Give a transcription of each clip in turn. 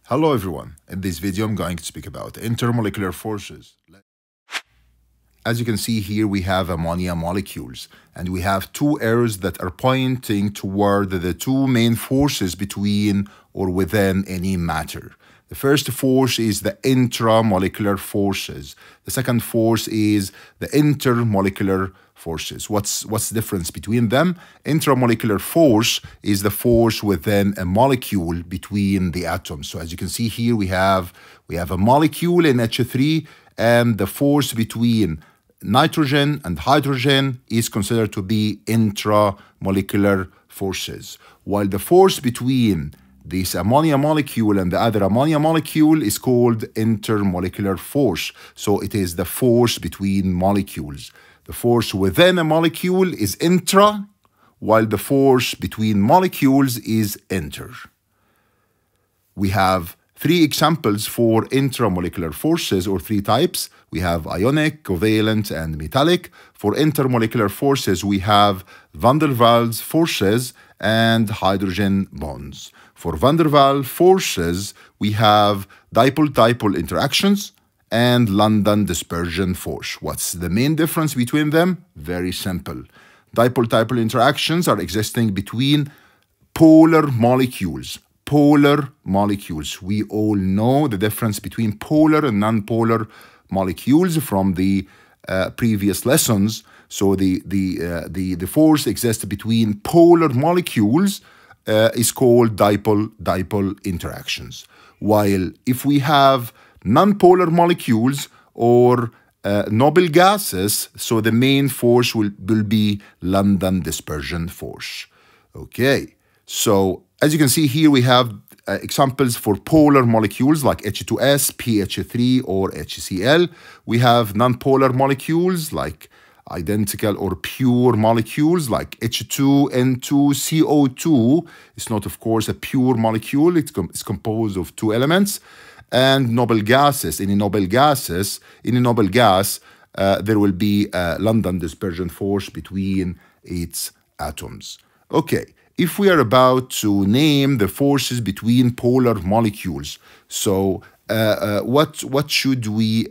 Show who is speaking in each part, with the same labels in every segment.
Speaker 1: Hello everyone, in this video I'm going to speak about intermolecular forces. As you can see here, we have ammonia molecules and we have two arrows that are pointing toward the two main forces between or within any matter. The first force is the intramolecular forces. The second force is the intermolecular forces. What's the difference between them? Intramolecular force is the force within a molecule between the atoms. So as you can see here, we have a molecule in H3, and the force between nitrogen and hydrogen is considered to be intramolecular forces, while the force between this ammonia molecule and the other ammonia molecule is called intermolecular force. So it is the force between molecules. The force within a molecule is intra, while the force between molecules is inter. We have three examples for intramolecular forces, or three types. We have ionic, covalent, and metallic. For intermolecular forces, we have van der Waals forces and hydrogen bonds. For van der Waals forces, we have dipole-dipole interactions and London dispersion force. What's the main difference between them? Very simple. Dipole-dipole interactions are existing between polar molecules. Polar molecules. We all know the difference between polar and non-polar molecules from the previous lessons. So the force exists between polar molecules is called dipole-dipole interactions. While if we have non-polar molecules or noble gases, so the main force will be London dispersion force. Okay, so as you can see here, we have examples for polar molecules like H2S, PH3, or HCl. We have non-polar molecules like identical or pure molecules like H2N2CO2. It's not, of course, a pure molecule. It's composed of two elements. And noble gases. In a noble gas, there will be a London dispersion force between its atoms. Okay. If we are about to name the forces between polar molecules, so what should we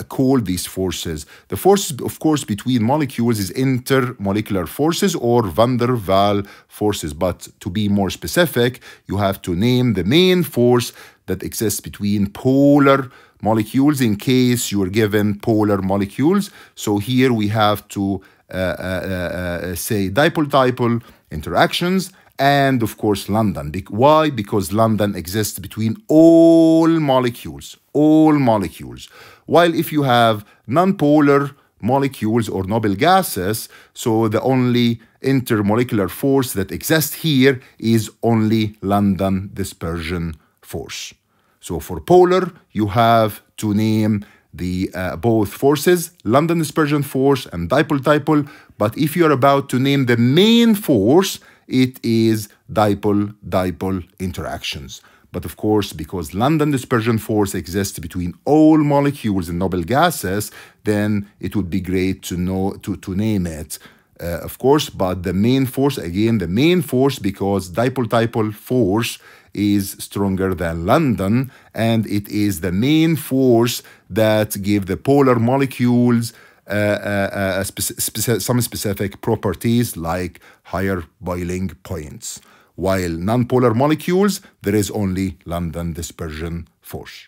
Speaker 1: call these forces? The forces, of course, between molecules is intermolecular forces or van der Waals forces. But to be more specific, you have to name the main force that exists between polar molecules in case you are given polar molecules. So here we have to say dipole-dipole interactions, and of course London. Why? Because London exists between all molecules, While if you have non-polar molecules or noble gases, so the only intermolecular force that exists here is only London dispersion force. So for polar, you have to name the both forces, London dispersion force and dipole-dipole. But if you're about to name the main force, it is dipole-dipole interactions. But of course, because London dispersion force exists between all molecules and noble gases, then it would be great to know to name it. Of course, but the main force, again, the main force, because dipole-dipole force is stronger than London, and it is the main force that give the polar molecules some specific properties like higher boiling points. While non-polar molecules, there is only London dispersion force.